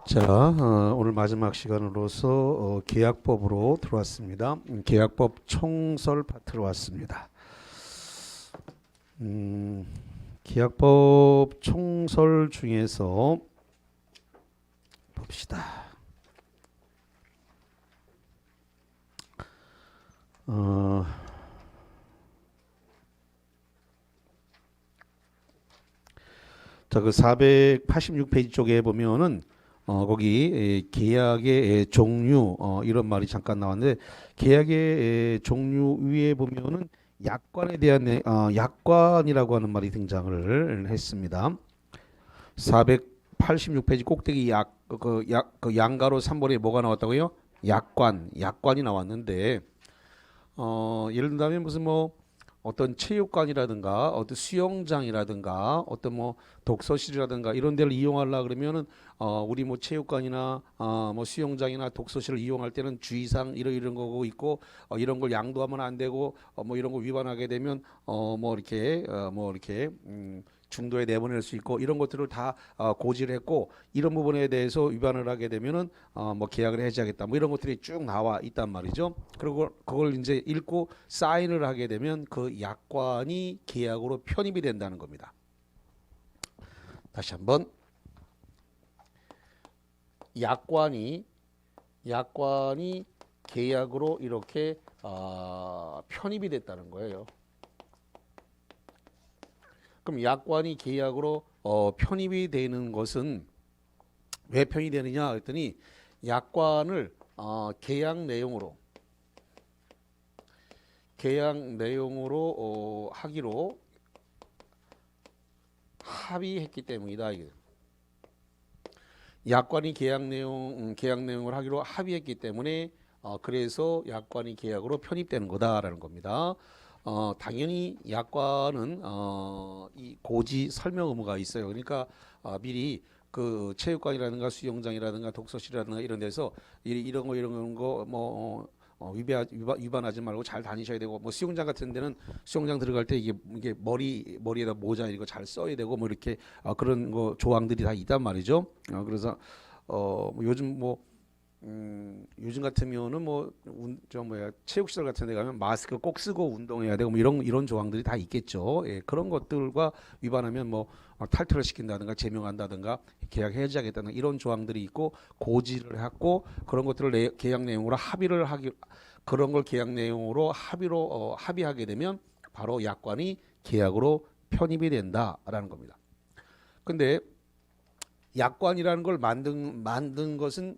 자, 오늘 마지막 시간으로서 계약법으로 들어왔습니다. 계약법 총설 파트로 왔습니다. 계약법 총설 중에서 봅시다. 자, 그 486페이지 쪽에 보면은 거기 계약의 종류 이런 말이 잠깐 나왔는데 계약의 종류 위에 보면은 약관에 대한 약관이라고 하는 말이 등장을 했습니다. 486페이지 꼭대기 그 양가로 3번에 뭐가 나왔다고요? 약관이 나왔는데 예를 든다면 무슨 뭐 어떤 체육관이라든가 어떤 수영장이라든가 어떤 뭐 독서실이라든가 이런 데를 이용하려 그러면은 우리 뭐 체육관이나 뭐 수영장이나 독서실을 이용할 때는 주의사항 이런 거고 있고 이런 걸 양도하면 안 되고 뭐 이런 거 위반하게 되면 뭐 이렇게 중도에 내보낼 수 있고 이런 것들을 다 고지를 했고 이런 부분에 대해서 위반을 하게 되면은 뭐 계약을 해지하겠다 뭐 이런 것들이 쭉 나와 있단 말이죠. 그리고 그걸 이제 읽고 사인을 하게 되면 그 약관이 계약으로 편입이 된다는 겁니다. 다시 한번 약관이 계약으로 이렇게 편입이 됐다는 거예요. 그럼 약관이 계약으로 편입이 되는 것은 왜 편입이 되느냐 했더니 약관을 계약 내용으로 하기로 합의했기 때문이다. 이게. 약관이 계약 내용을 하기로 합의했기 때문에 그래서 약관이 계약으로 편입되는 거다라는 겁니다. 당연히 약관은 이 고지 설명 의무가 있어요. 그러니까 미리 그 체육관이라든가 수영장이라든가 독서실이라든가 이런 데서 이런 거 뭐 위반하지 말고 잘 다니셔야 되고 뭐 수영장 같은 데는 수영장 들어갈 때 이게 머리에다 모자 이거 잘 써야 되고 뭐 이렇게 그런 거 조항들이 다 있단 말이죠. 그래서 뭐 요즘 같으면은 체육시설 같은 데 가면 마스크 꼭 쓰고 운동해야 되고 뭐 이런 조항들이 다 있겠죠. 예, 그런 것들과 위반하면 뭐 탈퇴를 시킨다든가 제명한다든가 계약 해지하겠다는 이런 조항들이 있고 고지를 했고 그런 것들을 계약 내용으로 그런 걸 계약 내용으로 합의하게 되면 바로 약관이 계약으로 편입이 된다라는 겁니다. 근데 약관이라는 걸 만든 것은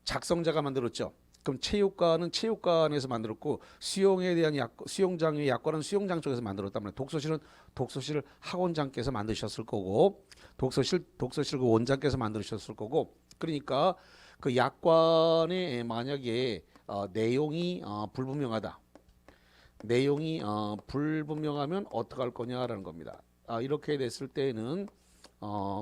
작성자가 만들었죠. 그럼 체육관은 체육관에서 만들었고 수영에 대한 수영장의 약관은 수영장 쪽에서 만들었단 말이에요. 독서실은 독서실 학원장께서 만드셨을 거고 독서실 그 원장께서 만드셨을 거고 그러니까 그 약관에 만약에 내용이 불분명하다. 내용이 불분명하면 어떻게 할 거냐라는 겁니다. 이렇게 됐을 때는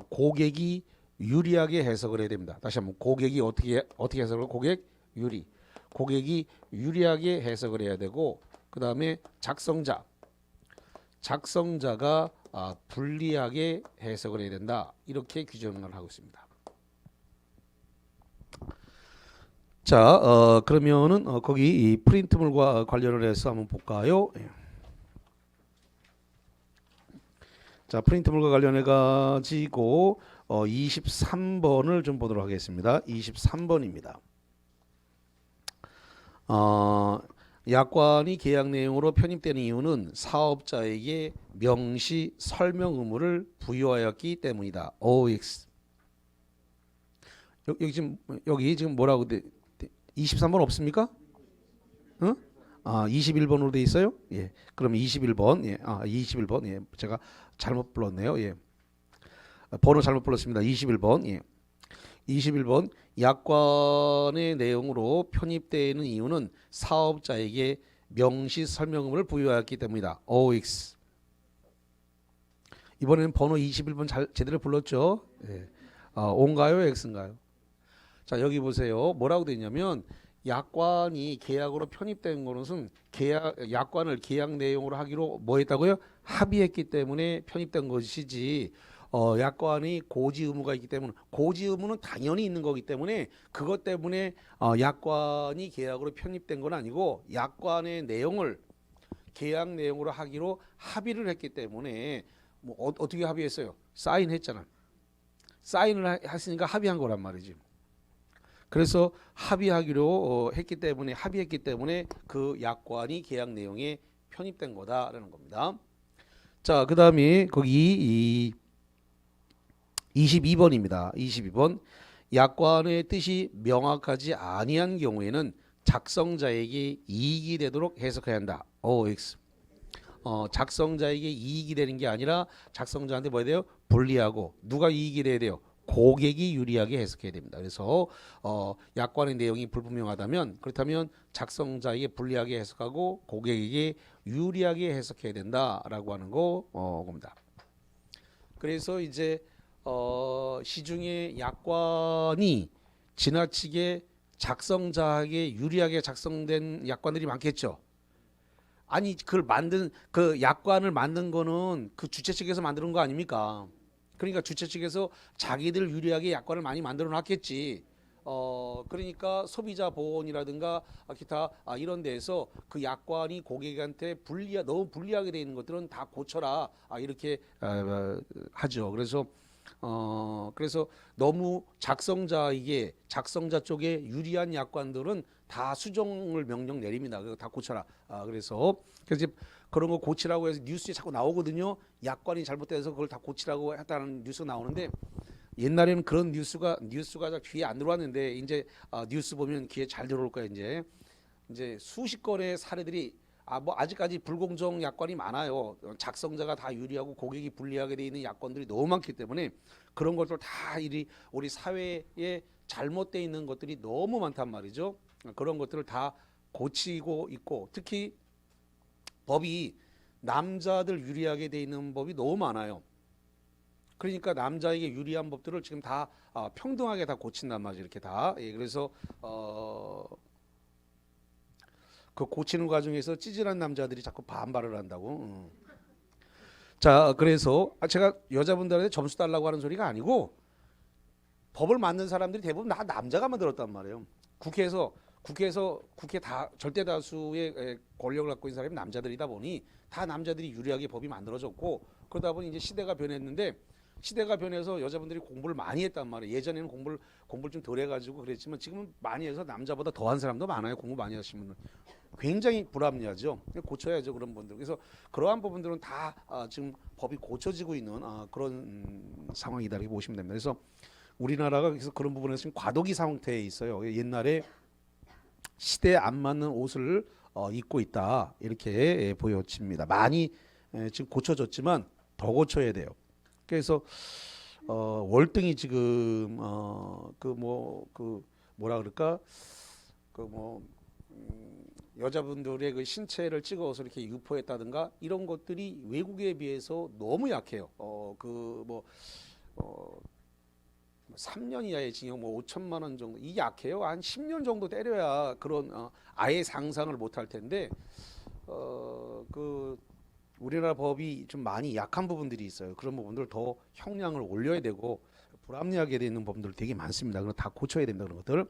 고객이 유리하게 해석을 해야 됩니다. 다시 한번 고객이 어떻게 해석을 고객 유리. 고객이 유리하게 해석을 해야 되고 그 다음에 작성자가 불리하게 해석을 해야 된다. 이렇게 규정을 하고 있습니다. 자, 그러면은 거기 이 프린트물과 관련을 해서 한번 볼까요? 자, 프린트물과 관련해 가지고 23번을 좀 보도록 하겠습니다. 23번입니다. 약관이 계약 내용으로 편입되는 이유는 사업자에게 명시 설명 의무를 부여하였기 때문이다. OX. 여기 지금 뭐라고 23번 없습니까? 응? 21번으로 돼 있어요? 예. 그럼 21번. 예. 21번. 예. 제가 잘못 불렀네요. 예. 번호 잘못 불렀습니다. 21번. 예. 21번 약관의 내용으로 편입되는 이유는 사업자에게 명시 설명음을 부여하였기 때문이다. OX. 이번에는 번호 21번 제대로 불렀죠? 예. O인가요? X인가요? 자, 여기 보세요. 뭐라고 되어 있냐면 약관이 계약으로 편입된 것은 약관을 계약 내용으로 하기로 뭐 했다고요? 합의했기 때문에 편입된 것이지 약관이 고지 의무가 있기 때문에 고지 의무는 당연히 있는 거기 때문에 그것 때문에 약관이 계약으로 편입된 건 아니고 약관의 내용을 계약 내용으로 하기로 합의를 했기 때문에 뭐 어떻게 합의했어요? 사인했잖아. 사인을 했으니까 합의한 거란 말이지. 그래서 합의하기로 합의했기 때문에 그 약관이 계약 내용에 편입된 거다라는 겁니다. 자, 그다음에 거기 22번입니다. 22번. 약관의 뜻이 명확하지 아니한 경우에는 작성자에게 이익이 되도록 해석해야 한다. OX. 작성자에게 이익이 되는 게 아니라 작성자한테 뭐야 돼요? 불리하고 누가 이익이 돼야 돼요? 고객이 유리하게 해석해야 됩니다. 그래서 약관의 내용이 불분명하다면 그렇다면 작성자에게 불리하게 해석하고 고객에게 유리하게 해석해야 된다라고 하는 겁니다. 그래서 이제 시중에 약관이 지나치게 작성자에게 유리하게 작성된 약관들이 많겠죠. 아니 그 약관을 만든 거는 그 주최 측에서 만드는 거 아닙니까? 그러니까 주최 측에서 자기들 유리하게 약관을 많이 만들어 놨겠지. 그러니까 소비자 보호원이라든가 기타 이런 데에서 그 약관이 고객한테 너무 불리하게 돼 있는 것들은 다 고쳐라. 이렇게 하죠. 그래서 너무 작성자 쪽에 유리한 약관들은 다 수정을 명령 내립니다. 그거 다 고쳐라. 그래서 이제 그런 거 고치라고 해서 뉴스에 자꾸 나오거든요. 약관이 잘못돼서 그걸 다 고치라고 했다는 뉴스가 나오는데 옛날에는 그런 뉴스가 잘 귀에 안 들어왔는데 이제 뉴스 보면 귀에 잘 들어올 거야. 이제 수십 건의 사례들이 뭐 아직까지 불공정 약관이 많아요. 작성자가 다 유리하고 고객이 불리하게 돼 있는 약관들이 너무 많기 때문에 그런 것들 다 우리 사회에 잘못돼 있는 것들이 너무 많단 말이죠. 그런 것들을 다 고치고 있고 특히 법이 남자들 유리하게 돼 있는 법이 너무 많아요. 그러니까 남자에게 유리한 법들을 지금 다 평등하게 다 고친단 말이죠. 이렇게 다. 그래서 그 고치는 과정에서 찌질한 남자들이 자꾸 반발을 한다고. 자, 그래서 제가 여자분들한테 점수 달라고 하는 소리가 아니고 법을 만든 사람들이 대부분 다 남자가 만들었단 말이에요. 국회 다 절대 다수의 권력을 갖고 있는 사람이 남자들이다 보니 다 남자들이 유리하게 법이 만들어졌고 그러다 보니 이제 시대가 변했는데 시대가 변해서 여자분들이 공부를 많이 했단 말이에요. 예전에는 공부를 좀 덜 해가지고 그랬지만 지금은 많이 해서 남자보다 더한 사람도 많아요. 공부 많이 하신 분들. 굉장히 불합리하죠. 고쳐야죠 그런 분들. 그래서 그러한 부분들은 다 지금 법이 고쳐지고 있는 그런 상황이다 이렇게 보시면 됩니다. 그래서 우리나라가 그래서 그런 부분에서 지금 과도기 상태에 있어요. 옛날에 시대에 안 맞는 옷을 입고 있다 이렇게 보여집니다. 많이 지금 고쳐졌지만 더 고쳐야 돼요. 그래서 월등히 지금 뭐라 그럴까 여자분들의 그 신체를 찍어서 이렇게 유포했다든가 이런 것들이 외국에 비해서 너무 약해요. 3년 이하의 징역 5천만 원 정도 이게 약해요. 한 10년 정도 때려야 그런 아예 상상을 못할 텐데 우리나라 법이 좀 많이 약한 부분들이 있어요. 그런 부분들 더 형량을 올려야 되고 불합리하게 되어 있는 부분들 되게 많습니다. 그럼 다 고쳐야 된다 그런 것들.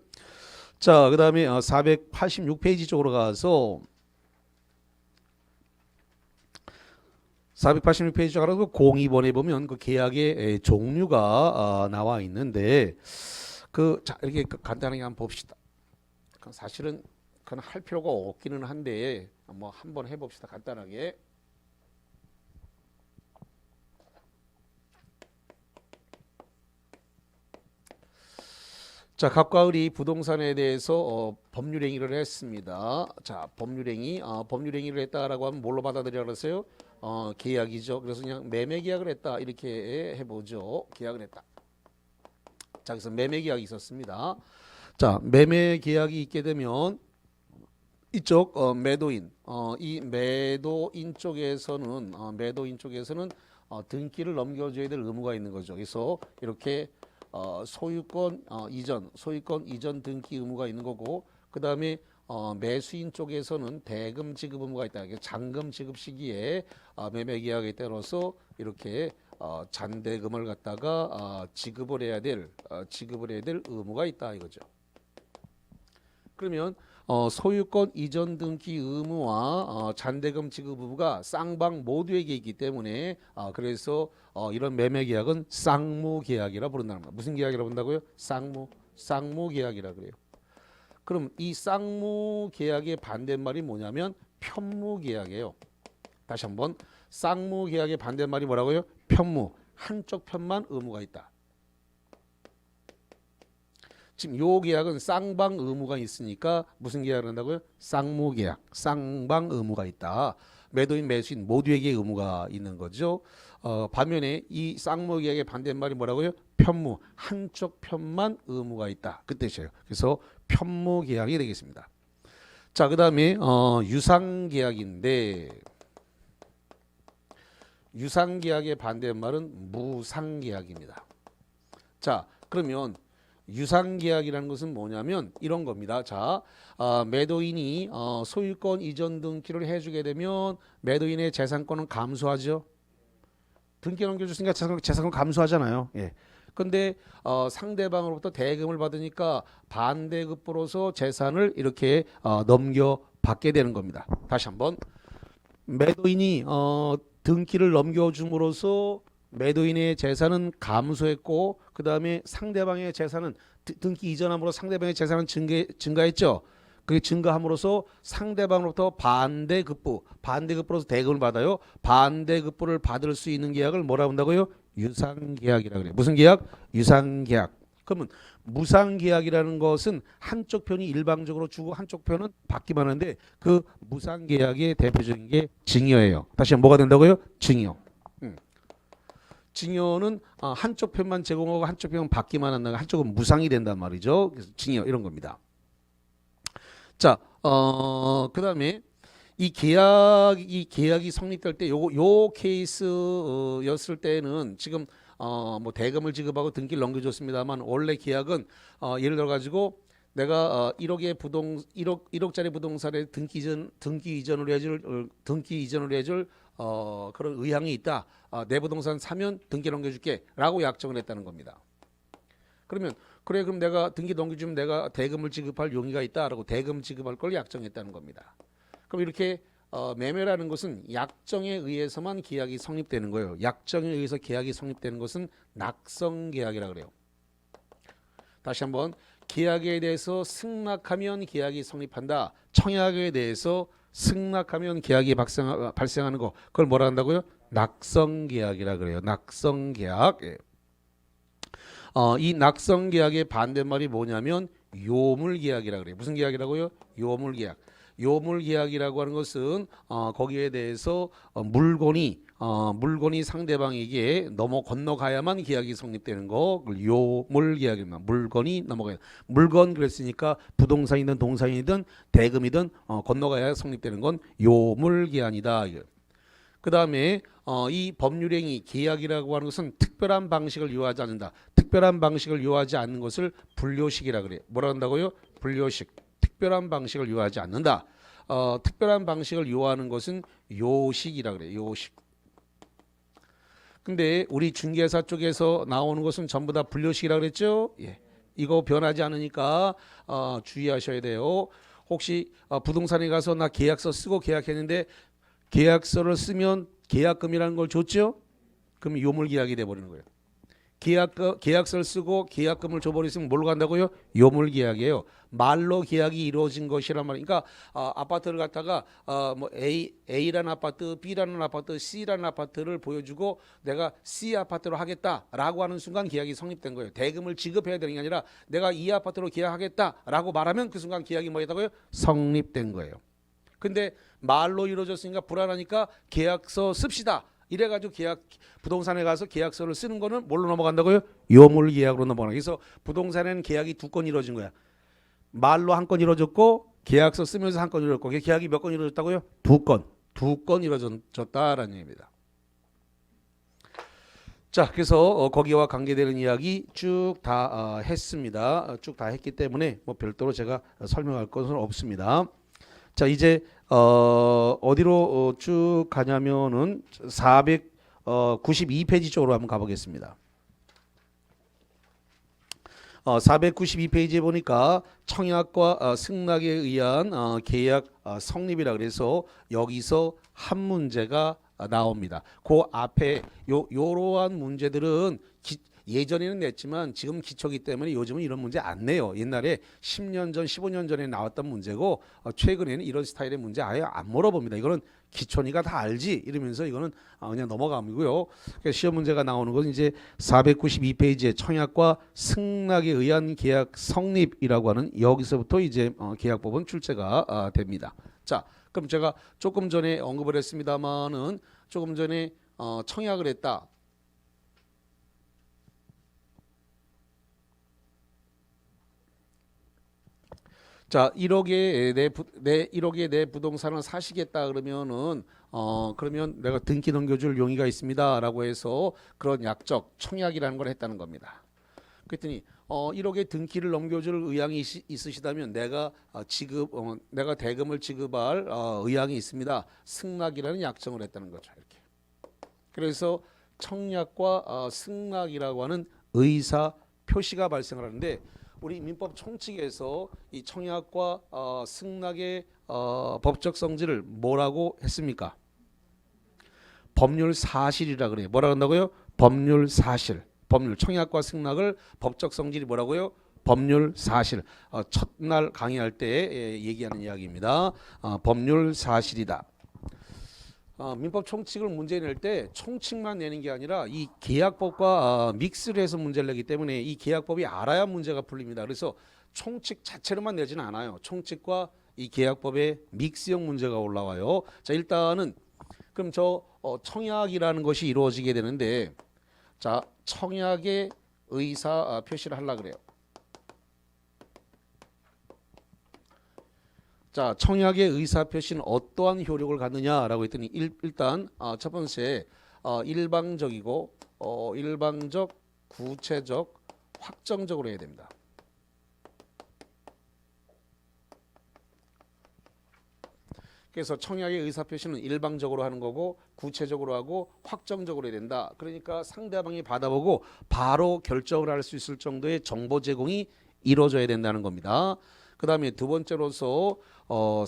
자, 그다음에 486페이지 쪽으로 가서 486페이지 쪽으로 가서 02번에 보면 그 계약의 종류가 나와 있는데 자, 이렇게 간단하게 한번 봅시다. 사실은 그건 할 필요가 없기는 한데 뭐 한번 해봅시다. 간단하게. 자, 각과 을이 부동산에 대해서 법률 행위를 했습니다. 자, 법률 행위를 했다라고 하면 뭘로 받아들이라 그랬어요? 계약이죠. 그래서 그냥 매매 계약을 했다 이렇게 해보죠. 계약을 했다. 자, 그래서 매매 계약이 있었습니다. 자, 매매 계약이 있게 되면 이쪽 매도인, 이 매도인 쪽에서는 등기를 넘겨줘야 될 의무가 있는 거죠. 그래서 이렇게 소유권 이전 등기 의무가 있는 거고 그 다음에 매수인 쪽에서는 대금 지급 의무가 있다. 잔금 지급 시기에 매매 계약에 따라서 이렇게 잔대금을 갖다가 지급을 해야 될 의무가 있다 이거죠. 그러면 소유권 이전 등기 의무와 잔대금 지급 의무가 쌍방 모두에게 있기 때문에 그래서 이런 매매 계약은 쌍무 계약이라 부른다는 겁니다. 무슨 계약이라 부른다고요? 쌍무 계약이라 그래요. 그럼 이 쌍무 계약의 반대말이 뭐냐면 편무 계약이에요. 다시 한번 쌍무 계약의 반대말이 뭐라고요? 편무. 한쪽 편만 의무가 있다. 지금 요 계약은 쌍방 의무가 있으니까 무슨 계약을 한다고요? 쌍무 계약. 쌍방 의무가 있다. 매도인 매수인 모두에게 의무가 있는 거죠. 반면에 이 쌍무 계약의 반대말이 뭐라고요? 편무. 한쪽 편만 의무가 있다. 그 뜻이에요. 그래서 편무 계약이 되겠습니다. 자, 그다음에 유상 계약인데 유상 계약의 반대말은 무상 계약입니다. 자, 그러면 유상 계약이라는 것은 뭐냐면 이런 겁니다. 자, 매도인이 소유권 이전 등기를 해주게 되면 매도인의 재산권은 감소하죠. 등기 넘겨줬으니까 재산권 감소하잖아요. 예. 근데 상대방으로부터 대금을 받으니까 반대급부로서 재산을 이렇게 넘겨받게 되는 겁니다. 다시 한번 매도인이 등기를 넘겨줌으로써 매도인의 재산은 감소했고 그 다음에 상대방의 재산은 등기 이전함으로 상대방의 재산은 증가했죠. 그게 증가함으로써 상대방으로부터 반대급부로서 대금을 받아요. 반대급부를 받을 수 있는 계약을 뭐라고 한다고요? 유상계약이라고 그래요. 무슨 계약? 유상계약. 그러면 무상계약이라는 것은 한쪽 편이 일방적으로 주고 한쪽 편은 받기만 하는데 그 무상계약의 대표적인 게 증여예요. 다시 한번 뭐가 된다고요? 증여. 증여는 한쪽 편만 제공하고 한쪽 편만 받기만 한다. 한쪽은 무상이 된단 말이죠. 그래서 증여 이런 겁니다. 자, 그다음에 이 계약이 성립될 때 요 케이스였을 때는 지금 뭐 대금을 지급하고 등기를 넘겨줬습니다만 원래 계약은 예를 들어 가지고 내가 1억짜리 부동산에 등기 이전을 해줄 그런 의향이 있다. 내 부동산 사면 등기 넘겨줄게라고 약정을 했다는 겁니다. 그러면 그래 그럼 내가 등기 넘겨주면 내가 대금을 지급할 용의가 있다라고 대금 지급할 걸 약정했다는 겁니다. 그럼 이렇게 매매라는 것은 약정에 의해서만 계약이 성립되는 거예요. 약정에 의해서 계약이 성립되는 것은 낙성계약이라고 그래요. 다시 한번 계약에 대해서 승낙하면 계약이 성립한다. 청약에 대해서 승낙하면 계약이 발생하는 거 그걸 뭐라 한다고요? 낙성계약이라 그래요. 낙성계약. 예. 이 낙성계약의 반대말이 뭐냐면 요물계약이라 그래요. 무슨 계약이라고요? 요물계약. 요물계약이라고 하는 것은 거기에 대해서 물건이 상대방에게 건너가야만 계약이 성립되는 거 요물계약입니다. 물건이 넘어가야 물건 그랬으니까 부동산이든 동산이든 대금이든 건너가야 성립되는 건 요물계약이다. 그 다음에 이 법률행위 계약이라고 하는 것은 특별한 방식을 요하지 않는다. 특별한 방식을 요하지 않는 것을 불요식이라 그래요. 뭐라 한다고요? 불요식. 특별한 방식을 요하지 않는다. 특별한 방식을 요하는 것은 요식이라 그래요. 요식. 근데 우리 중개사 쪽에서 나오는 것은 전부 다 불요식이라 그랬죠? 예. 이거 변하지 않으니까 주의하셔야 돼요. 혹시 부동산에 가서 나 계약서 쓰고 계약했는데 계약서를 쓰면 계약금이라는 걸 줬죠? 그럼 요물계약이 돼버리는 거예요. 계약서를 쓰고 계약금을 줘버리면 뭘로 간다고요? 요물계약이에요. 말로 계약이 이루어진 것이란 말이에요. 그러니까 아파트를 갖다가 뭐 A라는 아파트, B라는 아파트, C라는 아파트를 보여주고 내가 C 아파트로 하겠다라고 하는 순간 계약이 성립된 거예요. 대금을 지급해야 되는 게 아니라 내가 이 아파트로 계약하겠다라고 말하면 그 순간 계약이 뭐였다고요? 성립된 거예요. 근데 말로 이루어졌으니까 불안하니까 계약서 씁시다. 이래가지고 부동산에 가서 계약서를 쓰는 거는 뭘로 넘어간다고요? 요물계약으로 넘어가는. 그래서 부동산에는 계약이 2건 이루어진 거야. 말로 1건 이루어졌고 계약서 쓰면서 1건 이루어졌고 계약이 몇 건 이루어졌다고요? 2건. 2건 이루어졌다라는 얘기입니다. 자, 그래서 거기와 관계되는 이야기 쭉 다 했습니다. 쭉 다 했기 때문에 뭐 별도로 제가 설명할 것은 없습니다. 자, 이제 어디로 쭉 가냐면은 492페이지 쪽으로 한번 가보겠습니다. 492페이지에 보니까 청약과 승낙에 의한 계약 성립이라 그래서 여기서 한 문제가 나옵니다. 그 앞에 요러한 문제들은 예전에는 냈지만 지금 기초기 때문에 요즘은 이런 문제 안 내요. 옛날에 10년 전, 15년 전에 나왔던 문제고 최근에는 이런 스타일의 문제 아예 안 물어봅니다. 이거는 기초니까 다 알지 이러면서 이거는 그냥 넘어가고요. 그러니까 시험 문제가 나오는 것은 이제 492페이지에 청약과 승낙에 의한 계약 성립이라고 하는 여기서부터 이제 계약법은 출제가 됩니다. 자, 그럼 제가 조금 전에 언급을 했습니다만은 조금 전에 청약을 했다. 자, 1억에 내 1억에 내 부동산을 사시겠다 그러면은 그러면 내가 등기 넘겨줄 용의가 있습니다라고 해서 그런 약적 청약이라는 걸 했다는 겁니다. 그랬더니 1억에 등기를 넘겨줄 의향이 있으시다면 내가 내가 대금을 지급할 의향이 있습니다. 승낙이라는 약정을 했다는 거죠. 이렇게. 그래서 청약과 승낙이라고 하는 의사 표시가 발생을 하는데 우리 민법 총칙에서 이 청약과 승낙의 법적 성질을 뭐라고 했습니까? 법률 사실이라 그래요. 뭐라 그런다고요? 법률 사실. 법률 청약과 승낙을 법적 성질이 뭐라고요? 법률 사실. 첫날 강의할 때 얘기하는 이야기입니다. 법률 사실이다. 민법 총칙을 문제 낼 때 총칙만 내는 게 아니라 이 계약법과 믹스를 해서 문제를 내기 때문에 이 계약법이 알아야 문제가 풀립니다. 그래서 총칙 자체로만 내지는 않아요. 총칙과 이 계약법의 믹스형 문제가 올라와요. 자, 일단은 그럼 청약이라는 것이 이루어지게 되는데 자, 청약의 의사 표시를 하려고 그래요. 자, 청약의 의사표시는 어떠한 효력을 갖느냐라고 했더니 일단 첫 번째 일방적이고 일방적, 구체적, 확정적으로 해야 됩니다. 그래서 청약의 의사표시는 일방적으로 하는 거고 구체적으로 하고 확정적으로 해야 된다. 그러니까 상대방이 받아보고 바로 결정을 할 수 있을 정도의 정보 제공이 이루어져야 된다는 겁니다. 그 다음에 두 번째로서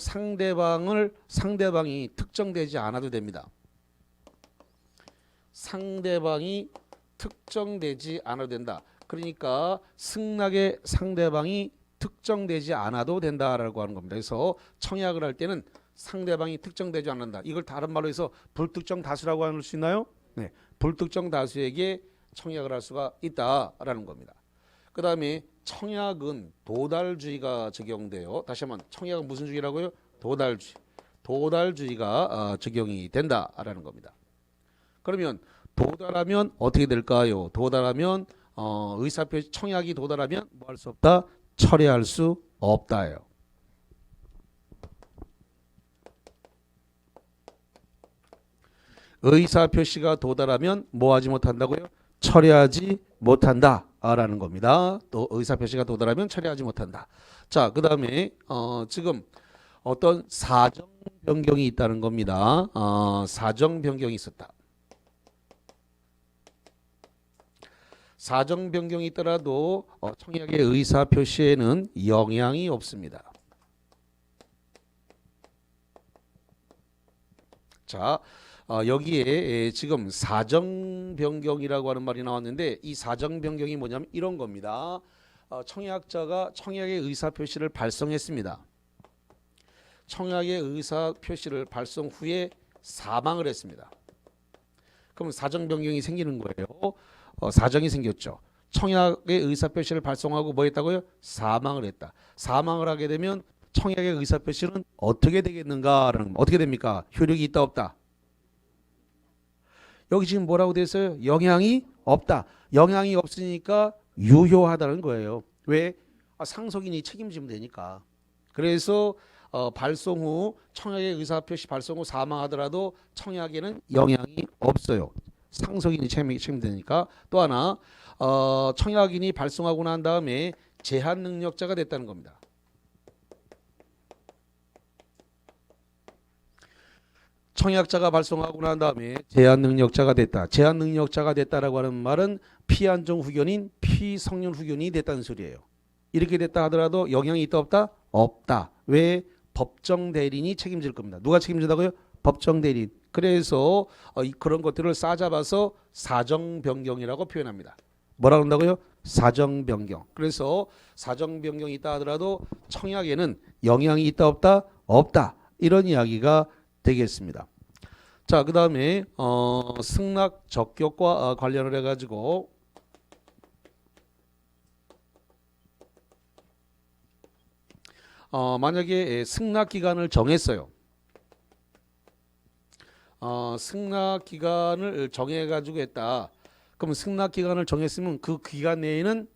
상대방이 특정되지 않아도 됩니다. 상대방이 특정되지 않아도 된다. 그러니까 승낙의 상대방이 특정되지 않아도 된다라고 하는 겁니다. 그래서 청약을 할 때는 상대방이 특정되지 않는다. 이걸 다른 말로 해서 불특정 다수라고 할 수 있나요? 네, 불특정 다수에게 청약을 할 수가 있다라는 겁니다. 그 다음에 청약은 도달주의가 적용돼요. 다시 한번 청약은 무슨 주의라고요? 도달주의. 도달주의가 적용이 된다라는 겁니다. 그러면 도달하면 어떻게 될까요? 도달하면 의사표시 청약이 도달하면 뭐 할 수 없다? 철회할 수 없다예요. 의사표시가 도달하면 뭐 하지 못한다고요? 철회하지 못한다 라는 겁니다. 또 의사표시가 도달하면 철회하지 못한다. 자, 그 다음에 지금 어떤 사정 변경이 있다는 겁니다. 사정 변경이 있었다. 사정 변경이 있더라도 청약의 의사표시에는 영향이 없습니다. 자, 여기에 지금 사정 변경이라고 하는 말이 나왔는데 이 사정 변경이 뭐냐면 이런 겁니다. 청약자가 청약의 의사 표시를 발송했습니다. 청약의 의사 표시를 발송 후에 사망을 했습니다. 그럼 사정 변경이 생기는 거예요. 사정이 생겼죠. 청약의 의사 표시를 발송하고 뭐 했다고요? 사망을 했다. 사망을 하게 되면 청약의 의사 표시는 어떻게 되겠는가라는 어떻게 됩니까? 효력이 있다 없다? 여기 지금 뭐라고 되어 있어요? 영향이 없다. 영향이 없으니까 유효하다는 거예요. 왜? 상속인이 책임지면 되니까. 그래서 발송 후 청약의 의사표시 발송 후 사망하더라도 청약에는 영향이 없어요. 상속인이 책임되니까. 또 하나 청약인이 발송하고 난 다음에 제한 능력자가 됐다는 겁니다. 청약자가 발송하고 난 다음에 제한 능력자가 됐다. 제한 능력자가 됐다라고 하는 말은 피안정 후견인, 피성년 후견인이 됐다는 소리예요. 이렇게 됐다 하더라도 영향이 있다 없다? 없다. 왜? 법정 대리인이 책임질 겁니다. 누가 책임진다고요? 법정 대리인. 그래서 그런 것들을 싸잡아서 사정 변경이라고 표현합니다. 뭐라고 한다고요? 사정 변경. 그래서 사정 변경이 있다 하더라도 청약에는 영향이 있다 없다? 없다. 이런 이야기가 되겠습니다. 자, 그 다음에 승낙 적격과 관련을 해가지고 만약에 승낙 기간을 정했어요. 승낙 기간을 정해가지고 했다. 그럼 승낙 기간을 정했으면 그 기간 내에는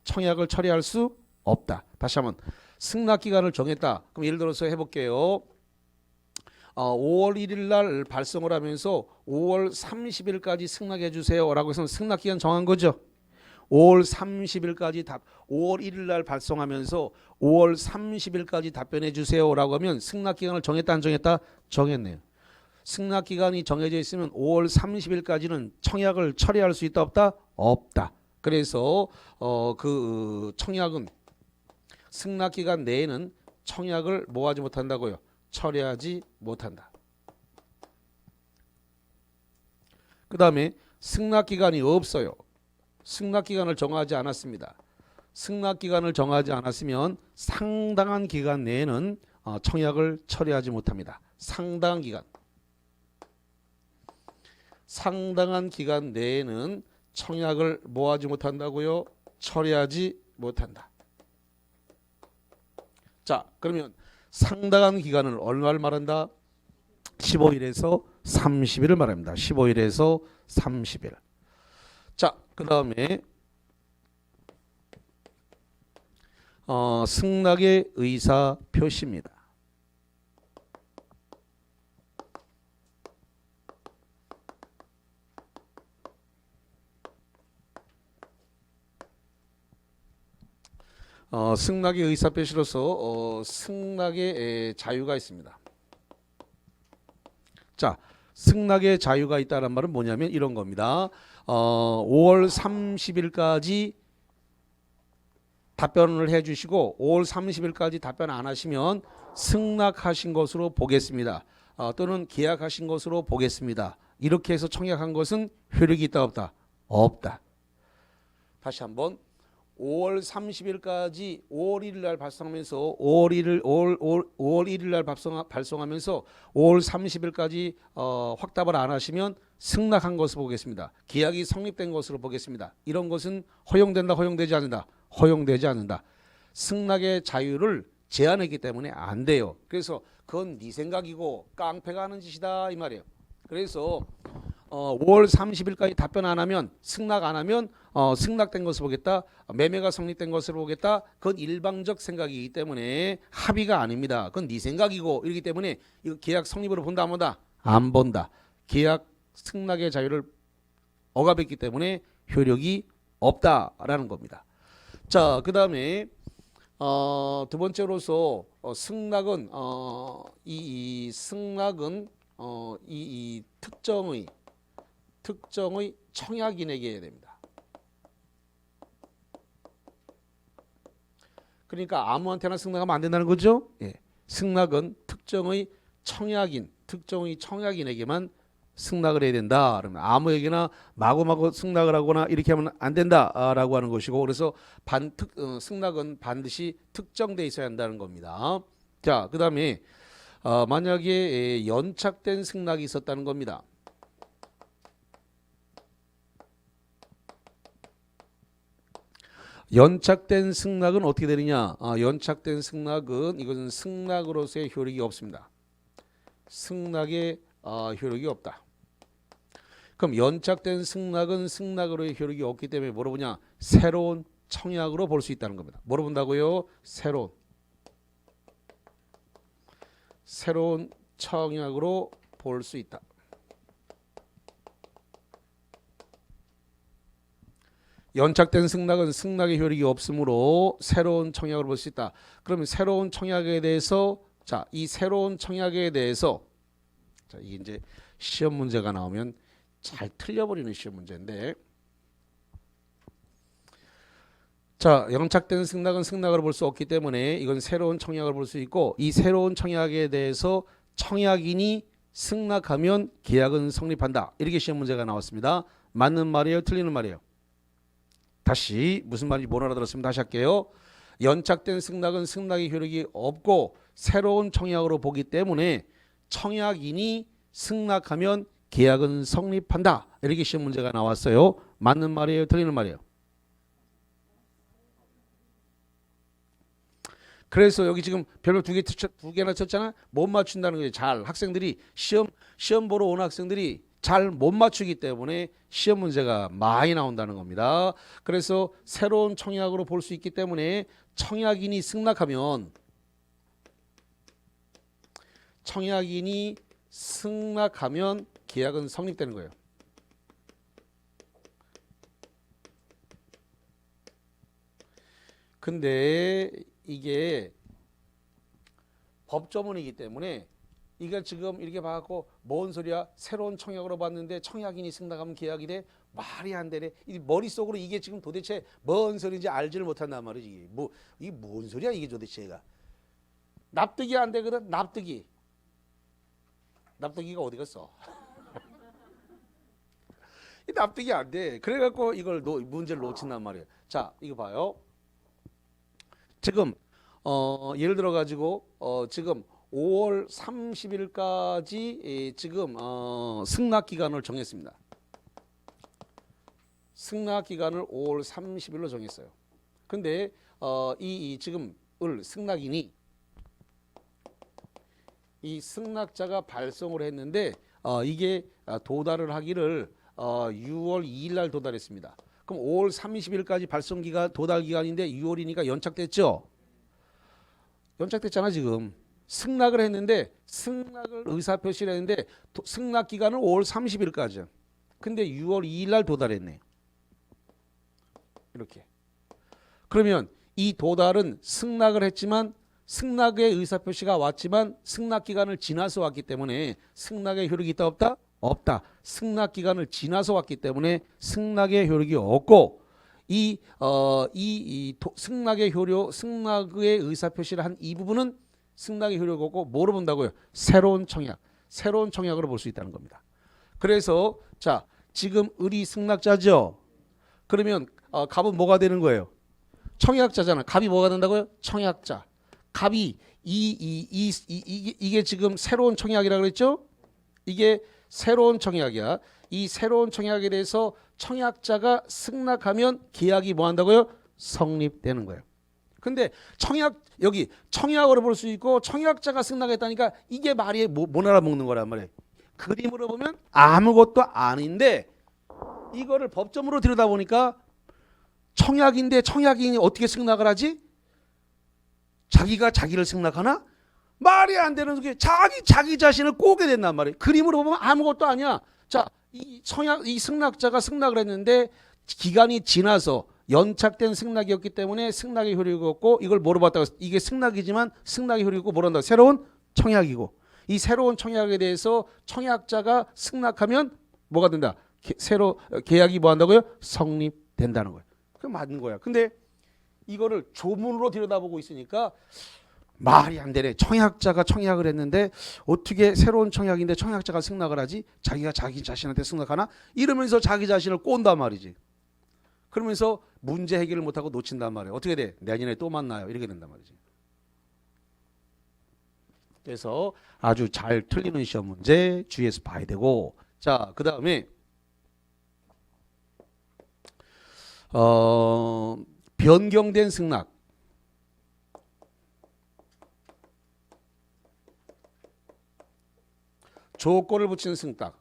청약을 처리할 수 없다. 다시 한번 승낙 기간을 정했다. 그럼 예를 들어서 해볼게요. 5월 1일 날 발송을 하면서 5월 30일까지 승낙해 주세요라고 해서 승낙 기간 정한 거죠. 5월 30일까지 5월 1일 날 발송하면서 5월 30일까지 답변해 주세요라고 하면 승낙 기간을 정했다 안 정했다? 정했네요. 승낙 기간이 정해져 있으면 5월 30일까지는 청약을 처리할 수 있다 없다? 없다. 그래서 그 청약은 승낙 기간 내에는 청약을 뭐하지 못한다고요? 처리하지 못한다. 그 다음에 승낙 기간이 없어요. 승낙 기간을 정하지 않았습니다. 승낙 기간을 정하지 않았으면 상당한 기간 내에는 청약을 처리하지 못합니다. 상당한 기간. 상당한 기간 내에는 청약을 뭐하지 못한다고요? 처리하지 못한다. 자, 그러면 상당한 기간을 얼마를 말한다? 15일에서 30일을 말합니다. 15일에서 30일. 자, 그 다음에 승낙의 의사 표시입니다. 승낙의 의사 표시로서 승낙의 자유가 있습니다. 자, 승낙의 자유가 있다는 말은 뭐냐면 이런 겁니다. 5월 30일까지 답변을 해주시고 5월 30일까지 답변 안 하시면 승낙하신 것으로 보겠습니다. 또는 계약하신 것으로 보겠습니다. 이렇게 해서 청약한 것은 효력이 있다 없다? 없다. 다시 한번 5월 30일까지 5월 1일 날 발송하면서 5월 1일 날 발송하면서 5월 30일까지 확답을 안 하시면 승낙한 것을 보겠습니다. 계약이 성립된 것으로 보겠습니다. 이런 것은 허용된다, 허용되지 않는다. 허용되지 않는다. 승낙의 자유를 제한했기 때문에 안 돼요. 그래서 그건 네 생각이고 깡패가 하는 짓이다 이 말이에요. 그래서 5월 30일까지 답변 안 하면 승낙 안 하면 승낙된 것을 보겠다. 매매가 성립된 것을 보겠다. 그건 일방적 생각이기 때문에 합의가 아닙니다. 그건 네 생각이고 이렇기 때문에 이거 계약 성립으로 본다 안 본다? 안 본다. 계약 승낙의 자유를 억압했기 때문에 효력이 없다라는 겁니다. 자, 그 다음에 두 번째로서 승낙은 이 승낙은 이 특정의 청약인에게 해야 됩니다. 그러니까 아무한테나 승낙하면 안 된다는 거죠. 예. 승낙은 특정의 청약인에게만 승낙을 해야 된다. 그러면 아무에게나 마구마구 승낙을 하거나 이렇게 하면 안 된다라고 하는 것이고, 그래서 승낙은 반드시 특정돼 있어야 한다는 겁니다. 자, 그 다음에 만약에 연착된 승낙이 있었다는 겁니다. 연착된 승낙은 어떻게 되느냐? 연착된 승낙은 이것은 승낙으로서의 효력이 없습니다. 승낙의 효력이 없다. 그럼 연착된 승낙은 승낙으로의 효력이 없기 때문에 뭐로 보냐? 새로운 청약으로 볼 수 있다는 겁니다. 뭐로 본다고요? 새로운 청약으로 볼 수 있다. 연착된 승낙은 승낙의 효력이 없으므로 새로운 청약으로 볼 수 있다. 그러면 새로운 청약에 대해서 이 새로운 청약에 대해서 자, 이게 이제 시험 문제가 나오면 잘 틀려버리는 시험 문제인데, 자, 연착된 승낙은 승낙으로 볼 수 없기 때문에 이건 새로운 청약을 볼 수 있고, 이 새로운 청약에 대해서 청약인이 승낙하면 계약은 성립한다. 이렇게 시험 문제가 나왔습니다. 맞는 말이에요? 틀리는 말이에요? 다시 무슨 말인지 못 알아들었으면 다시 할게요. 연착된 승낙은 승낙의 효력이 없고 새로운 청약으로 보기 때문에 청약인이 승낙하면 계약은 성립한다. 이렇게 시험 문제가 나왔어요. 맞는 말이에요? 틀리는 말이에요? 그래서 여기 지금 별로 두 개나 쳤잖아. 못 맞춘다는 거예요. 잘 학생들이 시험 보러 온 학생들이 잘 못 맞추기 때문에 시험 문제가 많이 나온다는 겁니다. 그래서 새로운 청약으로 볼 수 있기 때문에 청약인이 승낙하면 계약은 성립되는 거예요. 근데 이게 법조문이기 때문에 이거 지금 이렇게 봐갖고 뭔 소리야? 새로운 청약으로 봤는데 청약인이 승낙하면 계약이 돼? 말이 안 되네. 이 머릿속으로 이게 지금 도대체 뭔 소리인지 알지를 못한단 말이지. 이게 뭔 소리야 이게 도대체가. 납득이 안 되거든. 납득이가 어디 갔어? 이 납득이 안 돼. 그래갖고 이걸 문제를 놓친단 말이에요. 자, 이거 봐요. 지금 예를 들어 가지고 지금 5월 30일까지 지금 승낙 기간을 정했습니다. 승낙 기간을 5월 30일로 정했어요. 근데 지금 승낙인이 이 승낙자가 발송을 했는데 이게 도달을 하기를 6월 2일 날 도달했습니다. 그럼 5월 30일까지 발송 기간 도달 기간인데 6월이니까 연착됐죠. 연착됐잖아 지금. 승낙을 했는데 승낙을 의사표시를 했는데 승낙 기간은 5월 30일까지. 근데 6월 2일 날 도달했네. 이렇게. 그러면 이 도달은 승낙을 했지만 승낙의 의사표시가 왔지만 승낙 기간을 지나서 왔기 때문에 승낙의 효력이 있다 없다? 없다. 승낙 기간을 지나서 왔기 때문에 승낙의 효력이 없고 승낙의 의사표시를 한 이 부분은 승낙의 효력이 없고 뭐로 본다고요? 새로운 청약으로 볼 수 있다는 겁니다. 그래서 자 지금 을이 승낙자죠. 그러면 갑은 뭐가 되는 거예요? 청약자잖아. 갑이 뭐가 된다고요? 청약자. 갑이 이게 지금 새로운 청약이라고 그랬죠? 이게 새로운 청약이야. 이 새로운 청약에 대해서 청약자가 승낙하면 계약이 뭐 한다고요? 성립되는 거예요. 근데 여기 청약으로 볼 수 있고 청약자가 승낙했다니까 이게 말이 못 알아먹는 거란 말이에요. 그림으로 보면 아무것도 아닌데 이거를 법점으로 들여다보니까 청약인데 청약인이 어떻게 승낙을 하지? 자기가 자기를 승낙하나? 말이 안 되는 게 자기 자신을 꼬게 된단 말이에요. 그림으로 보면 아무것도 아니야. 자, 이 승낙자가 승낙을 했는데 기간이 지나서 연착된 승낙이었기 때문에 승낙의 효력이 없고 이걸 뭐로 봤다고 이게 승낙이지만 승낙의 효력이 없고 뭐로 한다? 새로운 청약이고 이 새로운 청약에 대해서 청약자가 승낙하면 뭐가 된다? 계약이 뭐 한다고요? 성립된다는 거예요. 그게 맞는 거야. 근데 이거를 조문으로 들여다보고 있으니까 말이 안 되네. 청약자가 청약을 했는데 어떻게 새로운 청약인데 청약자가 승낙을 하지? 자기가 자기 자신한테 승낙하나? 이러면서 자기 자신을 꼰단 말이지. 그러면서 문제 해결을 못하고 놓친단 말이에요. 어떻게 돼? 내년에 또 만나요. 이렇게 된단 말이지. 그래서 아주 잘 틀리는 시험 문제 주의해서 봐야 되고, 자, 그 다음에 변경된 승낙. 조건을 붙이는 승낙.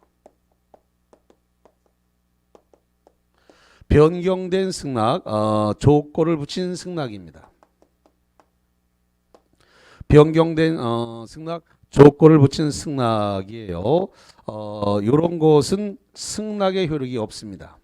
변경된 승낙, 조건을 붙인 승낙입니다. 변경된 승낙, 조건을 붙인 승낙이에요. 이런 것은 승낙의 효력이 없습니다.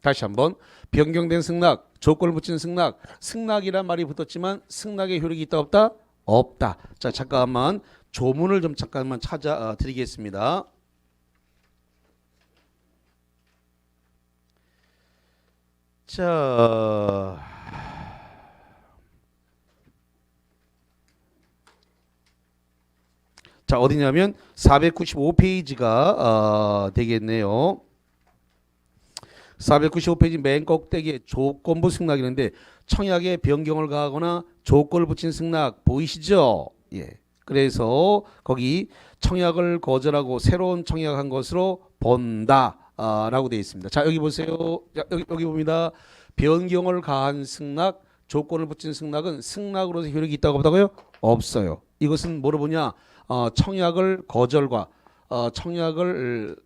다시 한번 변경된 승낙, 조건을 붙인 승낙, 승낙이란 말이 붙었지만 승낙의 효력이 있다 없다? 없다. 자, 잠깐만 조문을 좀 잠깐만 찾아 드리겠습니다. 자, 어디냐면 495페이지가 되겠네요. 495페이지 맨 꼭대기에 조건부 승낙이는데 청약에 변경을 가하거나 조건을 붙인 승낙 보이시죠? 예. 그래서 거기 청약을 거절하고 새로운 청약한 것으로 본다. 라고 되어 있습니다. 자, 여기 보세요. 자, 여기 봅니다. 변경을 가한 승낙, 조건을 붙인 승낙은 승낙으로서 효력이 있다고 보다고요? 없어요. 이것은 뭐로 보냐? 청약을 거절과 청약을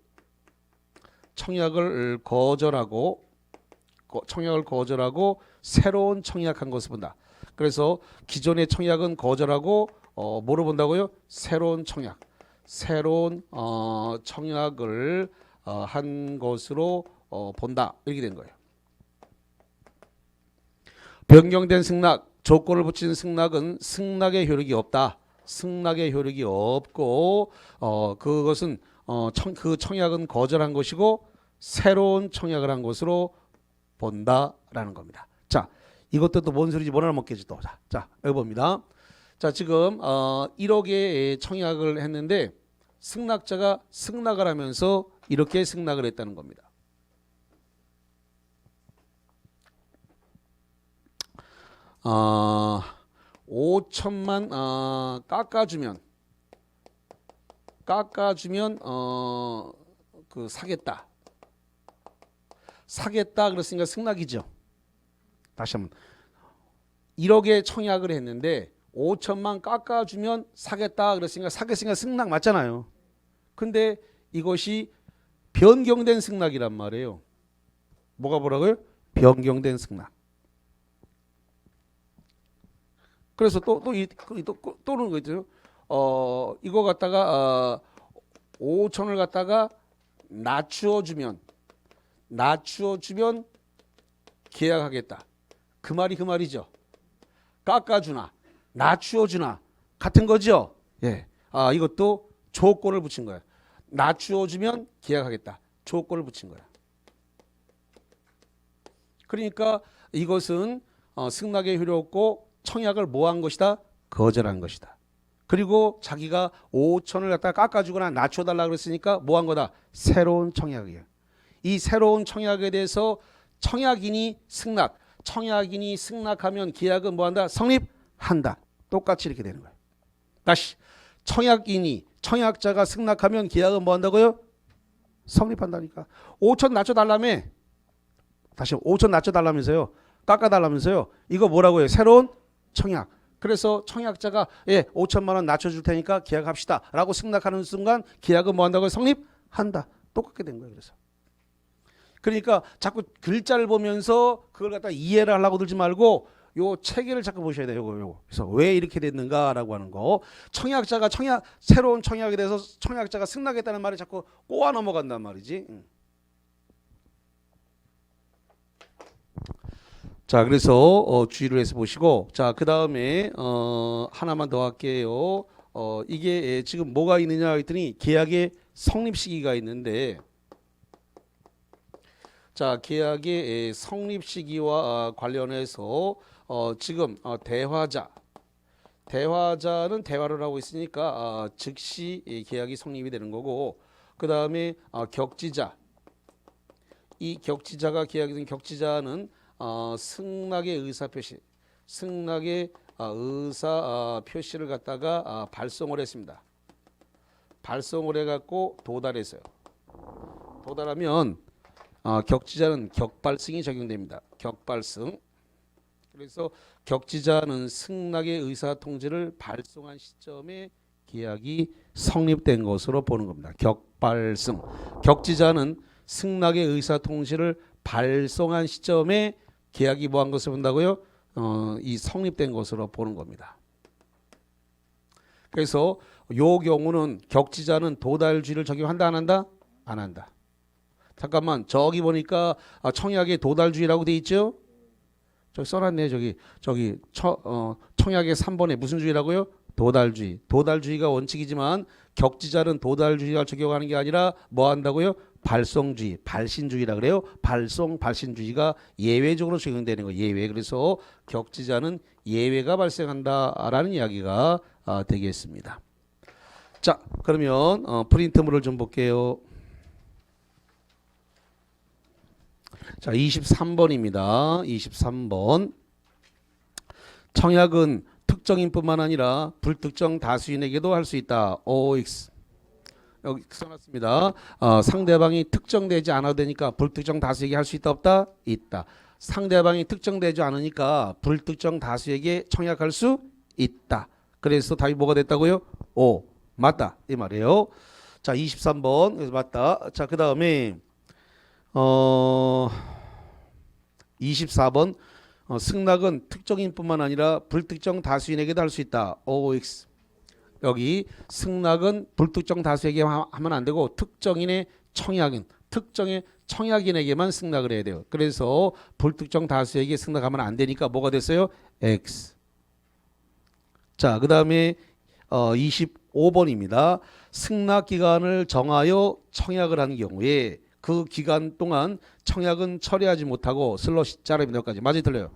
거절하고 새로운 청약한 것을 본다. 그래서 기존의 청약은 거절하고 뭐로 본다고요? 새로운 청약을 한 것으로 본다. 이렇게 된 거예요. 변경된 승낙, 조건을 붙인 승낙은 승낙의 효력이 없다. 승낙의 효력이 없고 그것은 그 청약은 거절한 것이고 새로운 청약을 한 것으로 본다라는 겁니다. 자, 이것도 또 뭔 소리인지 못 알아먹겠지 또. 자, 여기 봅니다. 자, 지금 1억의 청약을 했는데 승낙자가 승낙을 하면서 이렇게 승낙을 했다는 겁니다. 5천만 깎아주면 그 사겠다 그랬으니까 승낙이죠. 다시 한번 1억의 청약을 했는데 5천만 깎아주면 사겠다 그랬으니까 사겠으니까 승낙 맞잖아요. 근데 이것이 변경된 승낙이란 말이에요. 뭐가 뭐라고요? 변경된 승낙. 그래서 또는 거죠. 이거 갖다가 5천을 갖다가 낮추어 주면 계약하겠다. 그 말이죠. 깎아주나 낮추어주나 같은 거죠. 예. 이것도 조건을 붙인 거야. 낮추어주면 계약하겠다. 조건을 붙인 거야. 그러니까 이것은 승낙의 효력 없고 청약을 뭐한 것이다? 거절한 것이다. 그리고 자기가 5천을 갖다가 깎아주거나 낮춰달라 그랬으니까 뭐한 거다? 새로운 청약이에요. 이 새로운 청약에 대해서 청약인이 승낙하면 계약은 뭐한다? 성립한다. 똑같이 이렇게 되는 거예요. 다시 청약자가 승낙하면 계약은 뭐한다고요? 성립한다니까. 5천 낮춰달라며. 다시 5천 낮춰달라면서요. 깎아달라면서요. 이거 뭐라고요? 새로운 청약. 그래서 청약자가 5천만 원 낮춰줄 테니까 계약합시다 라고 승낙하는 순간 계약은 뭐한다고요? 성립한다. 똑같게 된 거예요. 그러니까 자꾸 글자를 보면서 그걸 갖다 이해를 하려고 들지 말고 요 체계를 자꾸 보셔야 돼요. 요거. 그래서 왜 이렇게 됐는가라고 하는 거. 새로운 청약에 대해서 청약자가 승낙했다는 말이 자꾸 꼬아 넘어간단 말이지. 자, 그래서 주의를 해서 보시고, 자, 그 다음에 하나만 더 할게요. 이게 지금 뭐가 있느냐 했더니 계약의 성립 시기가 있는데, 자, 계약의 성립 시기와 관련해서 지금 대화자는 대화를 하고 있으니까 즉시 계약이 성립이 되는 거고, 그 다음에 격지자, 이 격지자가 계약이 된 격지자는 승낙의 의사 표시를 갖다가 발송을 했습니다. 발송을 해갖고 도달했어요. 도달하면 격지자는 격발승이 적용됩니다. 격발승. 그래서 격지자는 승낙의 의사 통지를 발송한 시점에 계약이 성립된 것으로 보는 겁니다. 격발승. 격지자는 승낙의 의사 통지를 발송한 시점에 계약이 뭐한 것을 본다고요? 이 성립된 것으로 보는 겁니다. 그래서 요 경우는 격지자는 도달주의를 적용한다 안 한다? 안 한다. 잠깐만 저기 보니까 청약에 도달주의라고 돼 있죠? 저기 써놨네. 청약의 3번에 무슨 주의라고요? 도달주의. 도달주의가 원칙이지만 격지자는 도달주의가 적용하는 게 아니라 뭐 한다고요? 발송주의, 발신주의라 그래요. 발신주의가 예외적으로 적용되는 거예요. 예외. 그래서 격지자는 예외가 발생한다라는 이야기가 되겠습니다. 자, 그러면 프린트물을 좀 볼게요. 자, 23번입니다. 23번. 청약은 특정인뿐만 아니라 불특정 다수인에게도 할 수 있다. OX. 여기 써놨습니다. 상대방이 특정되지 않아도 되니까 불특정 다수에게 할 수 있다 없다? 있다. 상대방이 특정되지 않으니까 불특정 다수에게 청약할 수 있다. 그래서 답이 뭐가 됐다고요? O. 맞다. 이 말이에요. 자, 23번. 그래서 맞다. 자, 그 다음에 24번. 승낙은 특정인뿐만 아니라 불특정 다수인에게도 할 수 있다. OX. 여기 승낙은 불특정 다수에게 하면 안 되고 특정인의 청약인에게만 승낙을 해야 돼요. 그래서 불특정 다수에게 승낙하면 안 되니까 뭐가 됐어요? X. 자, 그 다음에 25번입니다. 승낙 기간을 정하여 청약을 하는 경우에 그 기간 동안 청약은 처리하지 못하고 슬롯 자르면까지 맞아요, 틀려요?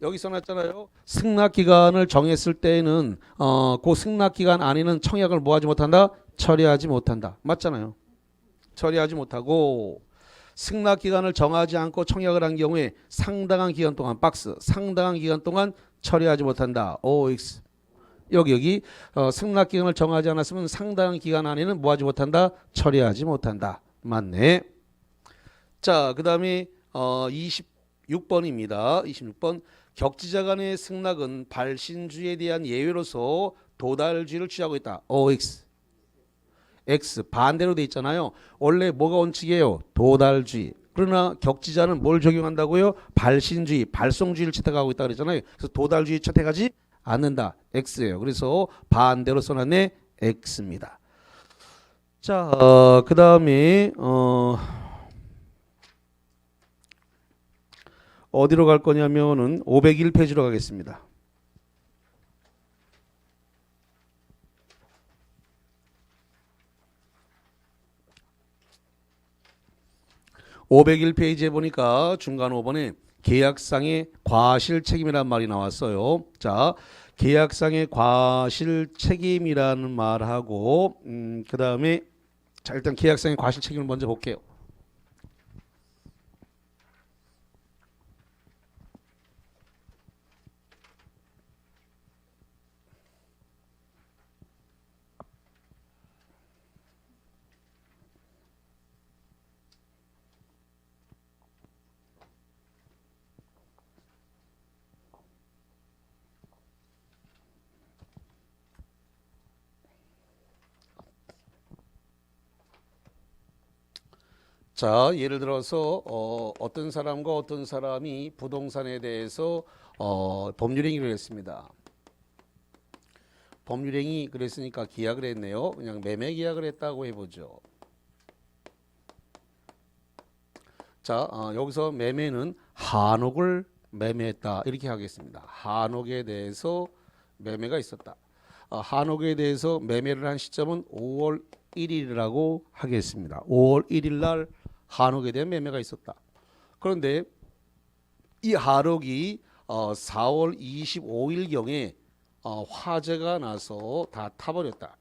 여기 써놨잖아요. 승낙 기간을 정했을 때에는 그 승낙 기간 안에는 청약을 뭐하지 못한다? 처리하지 못한다. 맞잖아요. 처리하지 못하고 승낙 기간을 정하지 않고 청약을 한 경우에 상당한 기간 동안 상당한 기간 동안 처리하지 못한다. OX. 여기 승낙 기간을 정하지 않았으면 상당한 기간 안에는 뭐하지 못한다? 처리하지 못한다. 맞네. 자, 그 다음에 26번입니다. 26번. 격지자 간의 승낙은 발신주의에 대한 예외로서 도달주의를 취하고 있다. OX. X. 반대로 돼 있잖아요. 원래 뭐가 원칙이에요? 도달주의. 그러나 격지자는 뭘 적용한다고요? 발신주의, 발송주의를 채택하고 있다 그랬잖아요. 그래서 도달주의 채택하지 않는다. X예요. 그래서 반대로 써놨네. X입니다. 자, 그 다음에 어디로 갈 거냐면은 501페이지로 가겠습니다. 501페이지에 보니까 중간 5번에 계약상의 과실 책임이라는 말이 나왔어요. 자, 계약상의 과실 책임이라는 말하고 그 다음에 자, 일단 계약상의 과실 책임을 먼저 볼게요. 자, 예를 들어서 어떤 사람과 어떤 사람이 부동산에 대해서 법률행위를 했습니다. 법률행위 그랬으니까 계약을 했네요. 그냥 매매 계약을 했다고 해보죠. 자, 여기서 매매는 한옥을 매매했다 이렇게 하겠습니다. 한옥에 대해서 매매가 있었다. 한옥에 대해서 매매를 한 시점은 5월 1일이라고 하겠습니다. 5월 1일 날 한옥에 대한 매매가 있었다. 그런데 이 한옥이 4월 25일경에 화재가 나서 다 타버렸다.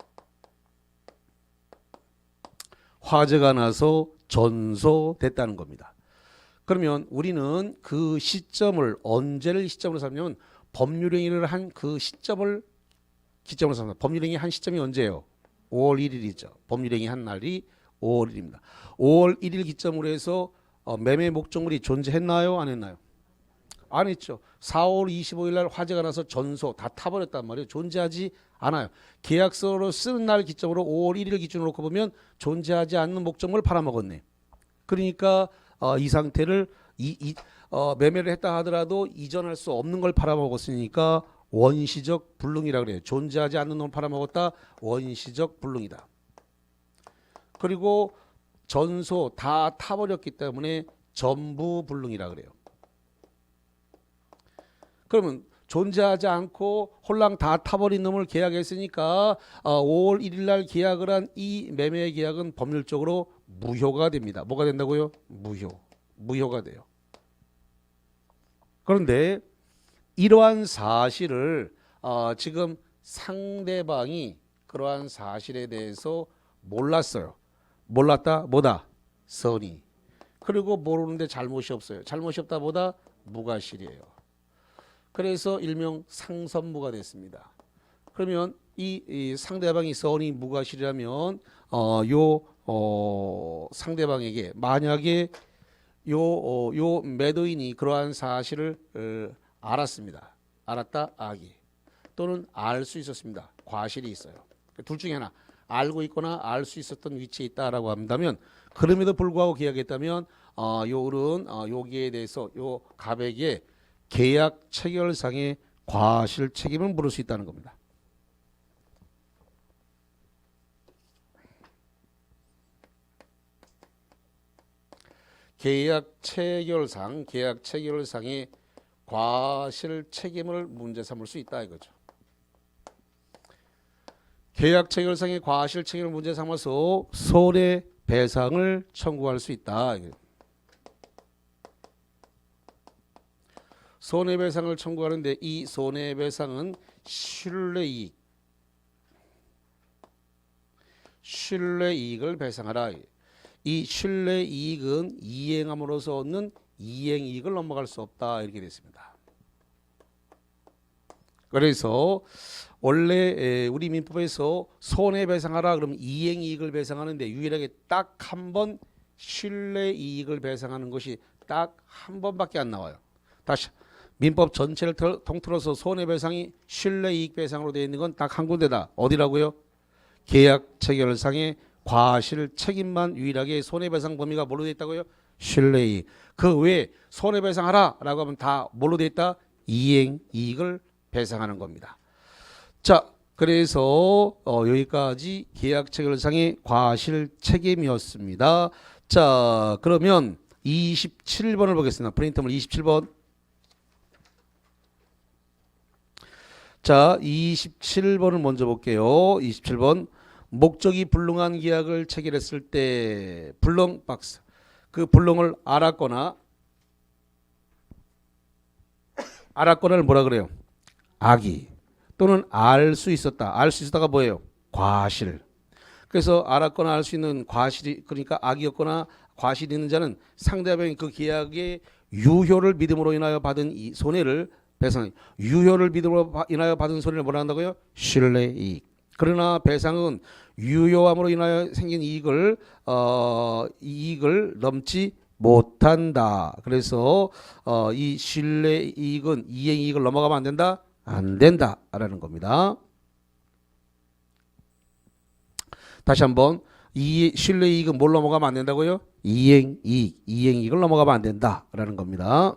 화재가 나서 전소됐다는 겁니다. 그러면 우리는 그 시점을 언제를 시점으로 삼냐면 법률행위를 한 그 시점을 기점으로 삼는다. 법률행위 한 시점이 언제예요? 5월 1일이죠. 법률행위 한 날이 5월 1일입니다. 5월 1일 기점으로 해서 매매 목적물이 존재했나요? 안 했나요? 안 했죠. 4월 25일 날 화재가 나서 전소 다 타버렸단 말이에요. 존재하지 않아요. 계약서로 쓰는 날 기점으로 5월 1일 기준으로 놓고 보면 존재하지 않는 목적물을 팔아먹었네. 그러니까 이 상태를 매매를 했다 하더라도 이전할 수 없는 걸 팔아먹었으니까 원시적 불능이라고 그래요. 존재하지 않는 놈을 팔아먹었다. 원시적 불능이다. 그리고 전소 다 타버렸기 때문에 전부 불능이라 그래요. 그러면 존재하지 않고 홀랑 다 타버린 놈을 계약했으니까 5월 1일 날 계약을 한 이 매매 계약은 법률적으로 무효가 됩니다. 뭐가 된다고요? 무효가 돼요. 그런데 이러한 사실을 지금 상대방이 그러한 사실에 대해서 몰랐어요. 몰랐다 뭐다? 선의. 그리고 모르는데 잘못이 없어요. 잘못이 없다 뭐다? 무과실이에요. 그래서 일명 상선무가 됐습니다. 그러면 이 상대방이 선의 무과실이라면 상대방에게 만약에 요 매도인이 그러한 사실을 알았습니다. 알았다 악의 또는 알 수 있었습니다. 과실이 있어요. 둘 중에 하나 알고 있거나 알 수 있었던 위치에 있다라고 한다면 그럼에도 불구하고 계약했다면 요 을은 여기에 대해서 요 갑에게 계약 체결상의 과실 책임을 물을 수 있다는 겁니다. 계약 체결상의 과실 책임을 문제 삼을 수 있다 이거죠. 계약 체결상의 과실 책임을 문제 삼아서 손해배상을 청구할 수 있다. 손해배상을 청구하는데 이 손해배상은 신뢰이익을 배상하라. 이 신뢰이익은 이행함으로써 얻는 이행이익을 넘어갈 수 없다 이렇게 됐습니다. 그래서 원래 우리 민법에서 손해배상하라 그러면 이행이익을 배상하는데 유일하게 딱 한 번 신뢰이익을 배상하는 것이 딱 한 번밖에 안 나와요. 다시 민법 전체를 통틀어서 손해배상이 신뢰이익 배상으로 되어 있는 건 딱 한 군데다. 어디라고요? 계약 체결상의 과실 책임만 유일하게 손해배상 범위가 뭘로 되어 있다고요? 신뢰이익. 그 외에 손해배상하라 라고 하면 다 뭘로 되어 있다? 이행이익을 배상하는 겁니다. 자, 그래서 여기까지 계약 체결상의 과실 책임이었습니다. 자, 그러면 27번을 보겠습니다. 프린트물 27번. 자, 27번을 먼저 볼게요. 27번. 목적이 불능한 계약을 체결했을 때 불능 박스. 그 불능을 알았거나를 뭐라 그래요? 악의. 또는 알 수 있었다. 알 수 있었다가 뭐예요? 과실. 그래서 알았거나 알 수 있는 과실이 그러니까 악이었거나 과실이 있는 자는 상대방이 그 계약의 유효를 믿음으로 인하여 받은 이 손해를 배상. 유효를 믿음으로 인하여 받은 손해를 뭐라 한다고요? 신뢰이익. 그러나 배상은 유효함으로 인하여 생긴 이익을 넘지 못한다. 그래서 이 신뢰이익은 이행이익을 넘어가면 안 된다? 안 된다라는 겁니다. 다시 한번 이 신뢰이익은 뭘 넘어가면 안 된다고요? 이행이익을 넘어가면 안 된다라는 겁니다.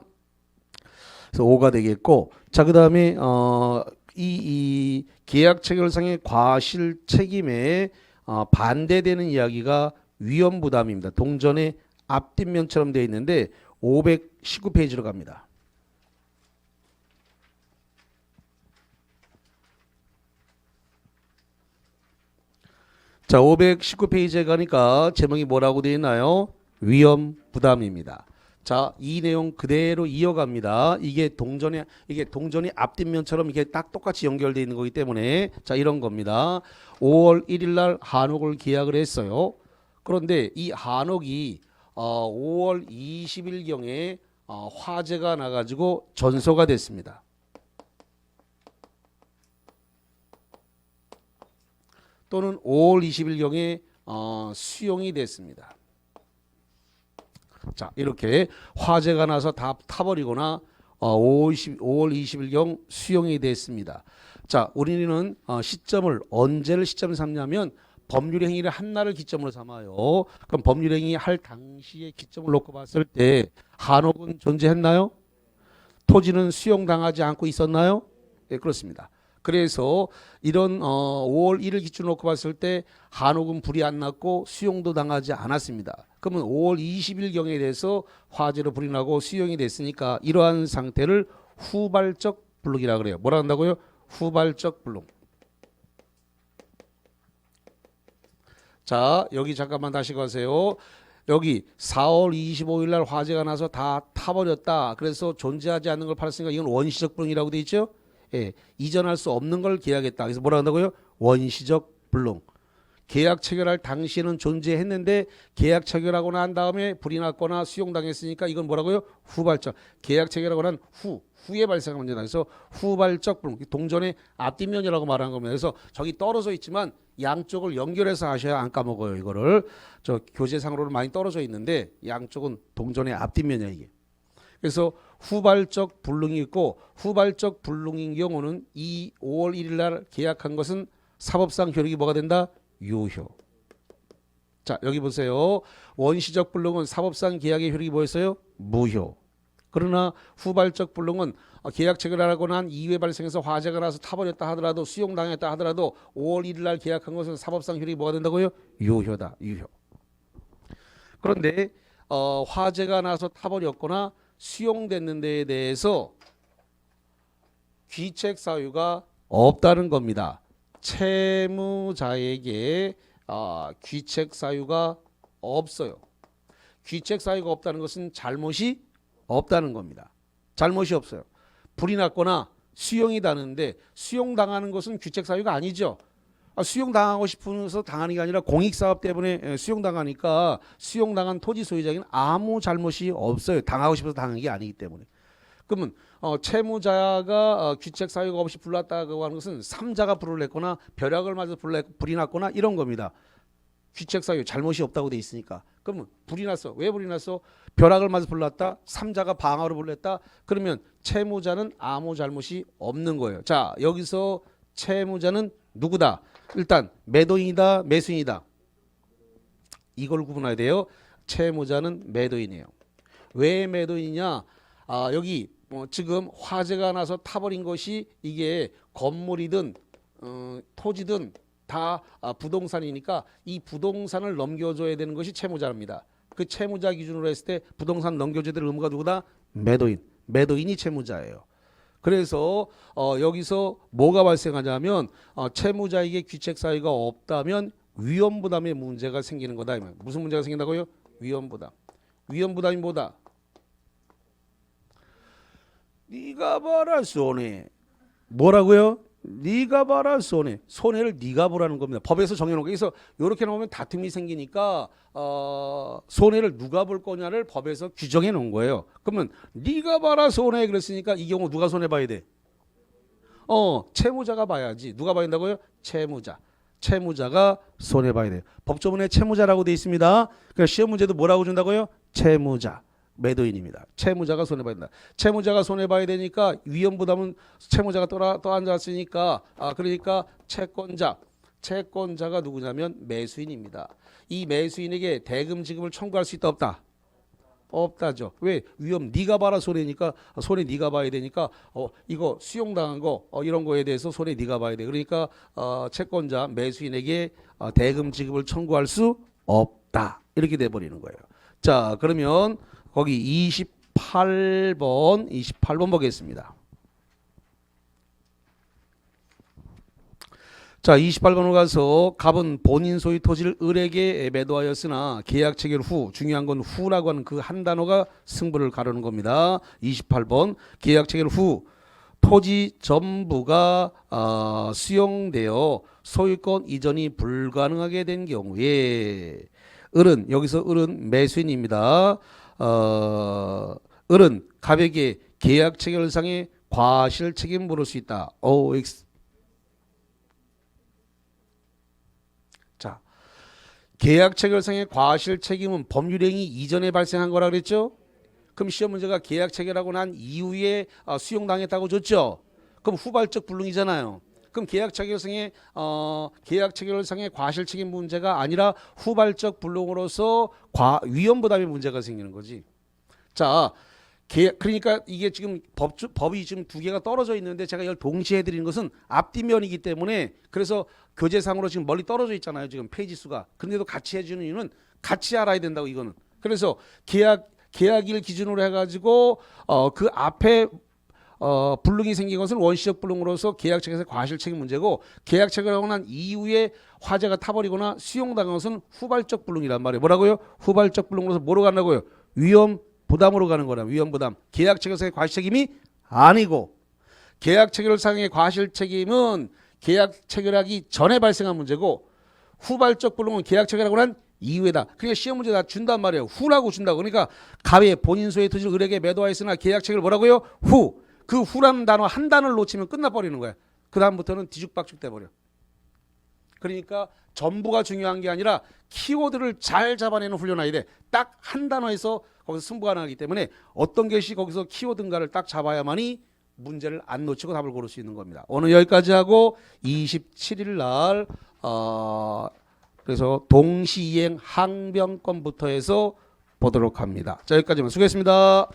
그래서 5가 되겠고, 자 그다음에 이 계약 체결상의 과실 책임에 반대되는 이야기가 위험 부담입니다. 동전의 앞뒷면처럼 되어 있는데 519페이지로 갑니다. 자, 519페이지에 가니까 제목이 뭐라고 되어 있나요? 위험 부담입니다. 자, 이 내용 그대로 이어갑니다. 이게 동전이 앞뒷면처럼 이게 딱 똑같이 연결되어 있는 거기 때문에 자, 이런 겁니다. 5월 1일 날 한옥을 계약을 했어요. 그런데 이 한옥이 5월 20일경에 화재가 나가지고 전소가 됐습니다. 또는 5월 20일경에 수용이 됐습니다. 자, 이렇게 화재가 나서 다 타버리거나 5월 20일경 수용이 됐습니다. 자, 우리는 언제를 시점 삼냐면 법률행위를 한 날을 기점으로 삼아요. 그럼 법률행위 할 당시에 기점을 놓고 봤을 때 한옥은 존재했나요? 토지는 수용당하지 않고 있었나요? 네, 그렇습니다. 그래서 이런 5월 1일 기준으로 놓고 봤을 때 한옥은 불이 안 났고 수용도 당하지 않았습니다. 그러면 5월 20일경에 대해서 화재로 불이 나고 수용이 됐으니까 이러한 상태를 후발적 불능이라 그래요. 뭐라 한다고요? 후발적 불능. 자, 여기 잠깐만 다시 가세요. 여기 4월 25일 날 화재가 나서 다 타버렸다. 그래서 존재하지 않는 걸 팔았으니까 이건 원시적 불능이라고 돼 있죠? 예, 이전할 수 없는 걸 계약했다. 그래서 뭐라 한다고요? 원시적 불능. 계약 체결할 당시에는 존재했는데 계약 체결하고 난 다음에 불이 났거나 수용당했으니까 이건 뭐라고요? 후발적. 계약 체결하고 난 후에 발생한 문제다. 그래서 후발적 불능. 동전의 앞뒷면이라고 말하는 겁니다. 그래서 저기 떨어져 있지만 양쪽을 연결해서 하셔야 안 까먹어요. 이거를 저 교재상으로는 많이 떨어져 있는데 양쪽은 동전의 앞뒷면이야 이게. 그래서 후발적 불능이 있고 후발적 불능인 경우는 5월 1일 날 계약한 것은 사법상 효력이 뭐가 된다? 유효. 자, 여기 보세요. 원시적 불능은 사법상 계약의 효력이 뭐였어요? 무효. 그러나 후발적 불능은 계약 체결하고 난 이후에 발생해서 화재가 나서 타버렸다 하더라도 수용당했다 하더라도 5월 1일 날 계약한 것은 사법상 효력이 뭐가 된다고요? 유효다. 유효. 그런데 화재가 나서 타버렸거나 수용됐는 데에 대해서 귀책 사유가 없다는 겁니다. 채무자에게 귀책 사유가 없어요. 귀책 사유가 없다는 것은 잘못이 없다는 겁니다. 잘못이 없어요. 불이 났거나 수용이 다는데 수용당하는 것은 귀책 사유가 아니죠. 수용당하고 싶어서 당하는 게 아니라 공익사업 때문에 수용당하니까 수용당한 토지 소유자에게는 아무 잘못이 없어요. 당하고 싶어서 당한 게 아니기 때문에. 그러면 채무자가 귀책 사유가 없이 불났다고 하는 것은 삼자가 불을 냈거나 벼락을 맞아서 불이 났거나 이런 겁니다. 귀책 사유 잘못이 없다고 돼 있으니까. 그러면 불이 났어. 왜 불이 났어? 벼락을 맞아서 불났다. 삼자가 방화로 불냈다. 그러면 채무자는 아무 잘못이 없는 거예요. 자, 여기서 채무자는 누구다? 일단 매도인이다, 매수인이다. 이걸 구분해야 돼요. 채무자는 매도인이에요. 왜 매도인이냐? 여기 지금 화재가 나서 타버린 것이 이게 건물이든 토지든 다 부동산이니까 이 부동산을 넘겨줘야 되는 것이 채무자입니다. 그 채무자 기준으로 했을 때 부동산 넘겨줘야 될 의무가 누구다? 매도인. 매도인이 채무자예요. 그래서 여기서 뭐가 발생하냐면 채무자에게 귀책 사유가 없다면 위험부담의 문제가 생기는 거다. 무슨 문제가 생긴다고요? 위험부담. 위험부담이 뭐다? 네가 봐라 손해. 뭐라고요? 네가 봐라 손해. 손해를 네가 보라는 겁니다. 법에서 정해놓은 거. 그래서 이렇게 나오면 다툼이 생기니까 손해를 누가 볼 거냐를 법에서 규정해 놓은 거예요. 그러면 네가 봐라 손해 그랬으니까 이 경우 누가 손해 봐야 돼? 채무자가 봐야지. 누가 봐야 된다고요? 채무자. 채무자가 손해 봐야 돼요. 법조문에 채무자라고 돼 있습니다. 그러니까 시험 문제도 뭐라고 준다고요? 채무자. 매도인입니다. 채무자가 손해봐야 된다. 채무자가 손해봐야 되니까 위험부담은 채무자가 떠안았으니까 그러니까 채권자가 누구냐면 매수인입니다. 이 매수인에게 대금 지급을 청구할 수 있다 없다? 없다죠. 왜? 위험 네가 봐라 손해니까 손해 네가 봐야 되니까 이거 수용당한 거 이런 거에 대해서 손해 네가 봐야 돼. 그러니까 채권자 매수인에게 대금 지급을 청구할 수 없다. 이렇게 돼 버리는 거예요. 자, 그러면 거기 28번 보겠습니다. 자, 28번으로 가서 갑은 본인 소유 토지를 을에게 매도하였으나 계약 체결 후, 중요한 건 후라고 하는 그 한 단어가 승부를 가르는 겁니다. 28번 계약 체결 후 토지 전부가 수용되어 소유권 이전이 불가능하게 된 경우에 을은 여기서 을은 매수인입니다. 을은 갑에게 계약 체결상의 과실 책임 물을 수 있다. 자, 계약 체결상의 과실 책임은 법률행위 이전에 발생한 거라 그랬죠? 그럼 시험 문제가 계약 체결하고 난 이후에 수용당했다고 줬죠? 그럼 후발적 불능이잖아요. 그럼 계약 체결상의 과실 책임 문제가 아니라 후발적 불능으로서 위험 부담의 문제가 생기는 거지. 자, 그러니까 이게 지금 법이 지금 두 개가 떨어져 있는데 제가 이걸 동시에 해드리는 것은 앞뒤면이기 때문에 그래서 교재상으로 지금 멀리 떨어져 있잖아요. 지금 페이지 수가. 근데도 같이 해주는 이유는 같이 알아야 된다고 이거는. 그래서 계약일 기준으로 해가지고 그 앞에 불능이 생긴 것은 원시적 불능으로서 계약책에서 과실책임 문제고 계약책을 하고 난 이후에 화재가 타버리거나 수용당한 것은 후발적 불능이란 말이에요. 뭐라고요? 후발적 불능으로서 뭐로 간다고요? 위험 부담으로 가는 거라. 위험 부담. 계약책에서의 과실책임이 아니고 계약 체결상의 과실책임은 계약 체결하기 전에 발생한 문제고 후발적 불능은 계약 체결하고 난 이후에다. 그러니까 시험 문제 다 준단 말이에요. 후라고 준다고. 그러니까 가외 본인 소유의 토지를 을에게 매도하였으나 계약 체결 뭐라고요? 후. 그 후라는 단어 한 단어를 놓치면 끝나버리는 거야. 그 다음부터는 뒤죽박죽 돼버려. 그러니까 전부가 중요한 게 아니라 키워드를 잘 잡아내는 훈련해야 돼. 딱 한 단어에서 거기서 승부가 나기 때문에 어떤 것이 거기서 키워드인가를 딱 잡아야만이 문제를 안 놓치고 답을 고를 수 있는 겁니다. 오늘 여기까지 하고 27일 날 그래서 동시이행 항변권부터 해서 보도록 합니다. 자, 여기까지만 수고했습니다.